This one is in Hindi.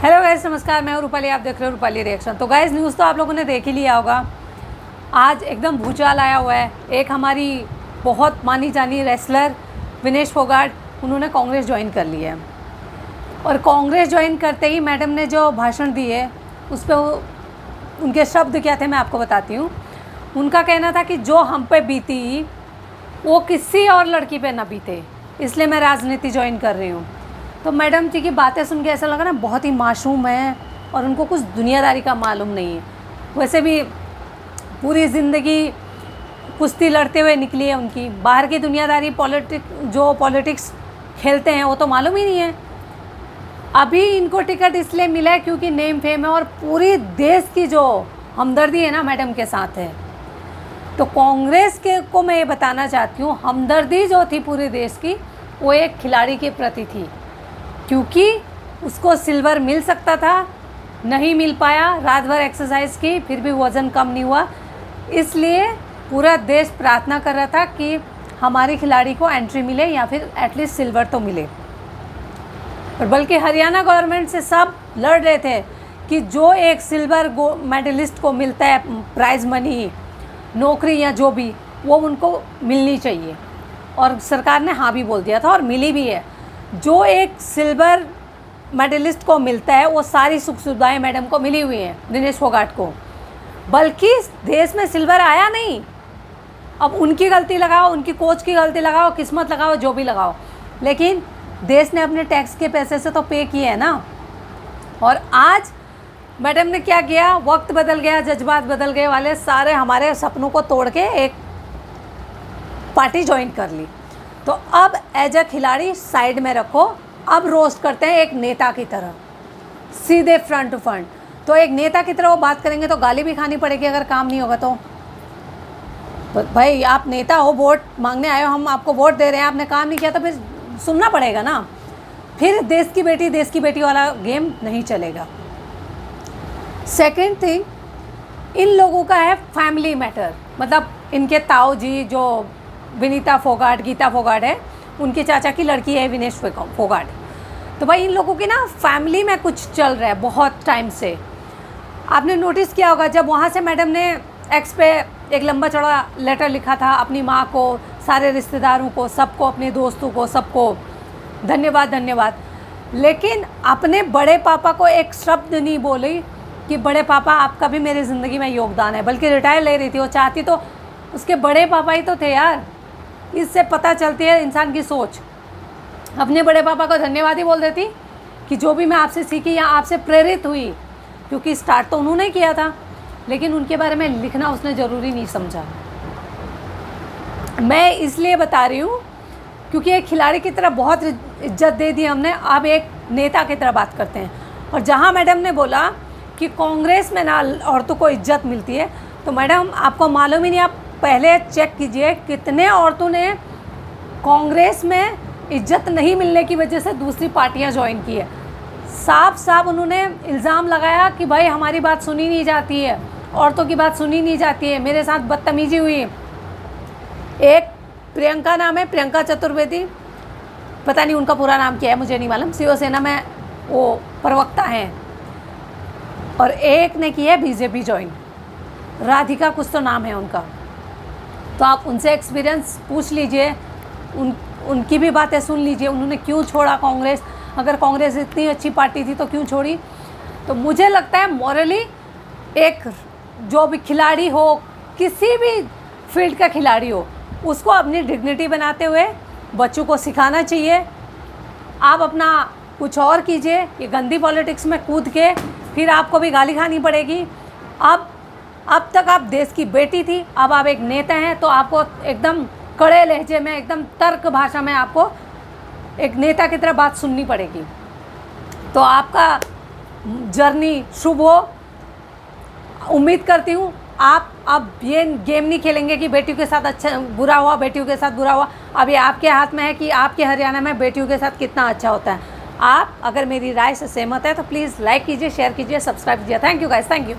हेलो गाइस, नमस्कार। मैं हूं रूपाली, आप देख रहे हो रूपाली रिएक्शन। तो गाइस, न्यूज़ तो आप लोगों ने देख ही लिया होगा। आज एकदम भूचाल आया हुआ है। एक हमारी बहुत मानी जानी रेसलर विनेश फोगाट, उन्होंने कांग्रेस ज्वाइन कर ली है। और कांग्रेस ज्वाइन करते ही मैडम ने जो भाषण दिए उस पर उनके शब्द क्या थे मैं आपको बताती हूँ। उनका कहना था कि जो हम पे बीती वो किसी और लड़की पे ना बीते, इसलिए मैं राजनीति ज्वाइन कर रही हूँ। तो मैडम जी की बातें सुन के ऐसा लगा ना बहुत ही मासूम है और उनको कुछ दुनियादारी का मालूम नहीं है। वैसे भी पूरी ज़िंदगी कुश्ती लड़ते हुए निकली है उनकी, बाहर की दुनियादारी पॉलिटिक्स खेलते हैं वो तो मालूम ही नहीं है। अभी इनको टिकट इसलिए मिला है क्योंकि नेम फेम है और पूरी देश की जो हमदर्दी है ना मैडम के साथ है। तो कांग्रेस के को मैं ये बताना चाहती हूँ, हमदर्दी जो थी पूरे देश की वो एक खिलाड़ी के प्रति थी, क्योंकि उसको सिल्वर मिल सकता था, नहीं मिल पाया। रात भर एक्सरसाइज की फिर भी वज़न कम नहीं हुआ, इसलिए पूरा देश प्रार्थना कर रहा था कि हमारी खिलाड़ी को एंट्री मिले या फिर एटलीस्ट सिल्वर तो मिले। और बल्कि हरियाणा गवर्नमेंट से सब लड़ रहे थे कि जो एक सिल्वर मेडलिस्ट को मिलता है प्राइज़ मनी, नौकरी या जो भी, वो उनको मिलनी चाहिए। और सरकार ने हाँ भी बोल दिया था और मिली भी है। जो एक सिल्वर मेडलिस्ट को मिलता है वो सारी सुख सुविधाएं मैडम को मिली हुई हैं, विनेश फोगाट को। बल्कि देश में सिल्वर आया नहीं। अब उनकी गलती लगाओ, उनकी कोच की गलती लगाओ, किस्मत लगाओ, जो भी लगाओ, लेकिन देश ने अपने टैक्स के पैसे से तो पे किए हैं ना। और आज मैडम ने क्या किया, वक्त बदल गया, जज्बात बदल गए वाले सारे हमारे सपनों को तोड़ के एक पार्टी ज्वाइन कर ली। तो अब एज अ खिलाड़ी साइड में रखो, अब रोस्ट करते हैं एक नेता की तरह, सीधे फ्रंट टू फ्रंट। तो एक नेता की तरह वो बात करेंगे तो गाली भी खानी पड़ेगी अगर काम नहीं होगा तो भाई आप नेता हो, वोट मांगने आए हो, हम आपको वोट दे रहे हैं, आपने काम नहीं किया तो फिर सुनना पड़ेगा ना। फिर देश की बेटी वाला गेम नहीं चलेगा। सेकेंड थिंग, इन लोगों का है फैमिली मैटर, मतलब इनके ताऊ जी जो विनीता फोगाट, गीता फोगाट है, उनके चाचा की लड़की है विनेश फोगाट। तो भाई इन लोगों की ना फैमिली में कुछ चल रहा है बहुत टाइम से। आपने नोटिस किया होगा जब वहाँ से मैडम ने एक्स पे एक लंबा चौड़ा लेटर लिखा था अपनी माँ को, सारे रिश्तेदारों को, सबको, अपने दोस्तों को, सबको धन्यवाद। लेकिन अपने बड़े पापा को एक शब्द नहीं बोली कि बड़े पापा आपका भी मेरी ज़िंदगी में योगदान है, बल्कि रिटायर ले रही थी। वो चाहती तो उसके बड़े पापा ही तो थे यार। इससे पता चलती है इंसान की सोच। अपने बड़े पापा को धन्यवाद ही बोल देती कि जो भी मैं आपसे सीखी या आपसे प्रेरित हुई, क्योंकि स्टार्ट तो उन्होंने किया था, लेकिन उनके बारे में लिखना उसने ज़रूरी नहीं समझा। मैं इसलिए बता रही हूँ क्योंकि एक खिलाड़ी की तरह बहुत इज्जत दे दी हमने, अब एक नेता की तरह बात करते हैं। और जहाँ मैडम ने बोला कि कांग्रेस में ना औरतों को इज्जत मिलती है, तो मैडम आपको मालूम ही नहीं, आप पहले चेक कीजिए कितने औरतों ने कांग्रेस में इज्जत नहीं मिलने की वजह से दूसरी पार्टियां ज्वाइन की है। साफ उन्होंने इल्ज़ाम लगाया कि भाई हमारी बात सुनी नहीं जाती है, औरतों की बात सुनी नहीं जाती है, मेरे साथ बदतमीजी हुई। एक प्रियंका नाम है, प्रियंका चतुर्वेदी, पता नहीं उनका पूरा नाम क्या है, मुझे नहीं मालूम, शिवसेना में वो प्रवक्ता हैं। और एक ने की है बीजेपी ज्वाइन, राधिका कुछ तो नाम है उनका। तो आप उनसे एक्सपीरियंस पूछ लीजिए, उनकी भी बातें सुन लीजिए, उन्होंने क्यों छोड़ा कांग्रेस। अगर कांग्रेस इतनी अच्छी पार्टी थी तो क्यों छोड़ी। तो मुझे लगता है मॉरली एक जो भी खिलाड़ी हो, किसी भी फील्ड का खिलाड़ी हो, उसको अपनी डिग्निटी बनाते हुए बच्चों को सिखाना चाहिए। आप अपना कुछ और कीजिए, ये गंदी पॉलिटिक्स में कूद के फिर आपको भी गाली खानी पड़ेगी। अब तक आप देश की बेटी थी, अब आप एक नेता हैं, तो आपको एकदम कड़े लहजे में, एकदम तर्क भाषा में आपको एक नेता की तरह बात सुननी पड़ेगी। तो आपका जर्नी शुभ हो। उम्मीद करती हूँ आप अब ये गेम नहीं खेलेंगे कि बेटियों के साथ अच्छा बुरा हुआ, बेटियों के साथ बुरा हुआ। अब ये आपके हाथ में है कि आपके हरियाणा में बेटियों के साथ कितना अच्छा होता है। आप अगर मेरी राय से सहमत है तो प्लीज़ लाइक कीजिए, शेयर कीजिए, सब्सक्राइब कीजिए। Thank you guys, thank you.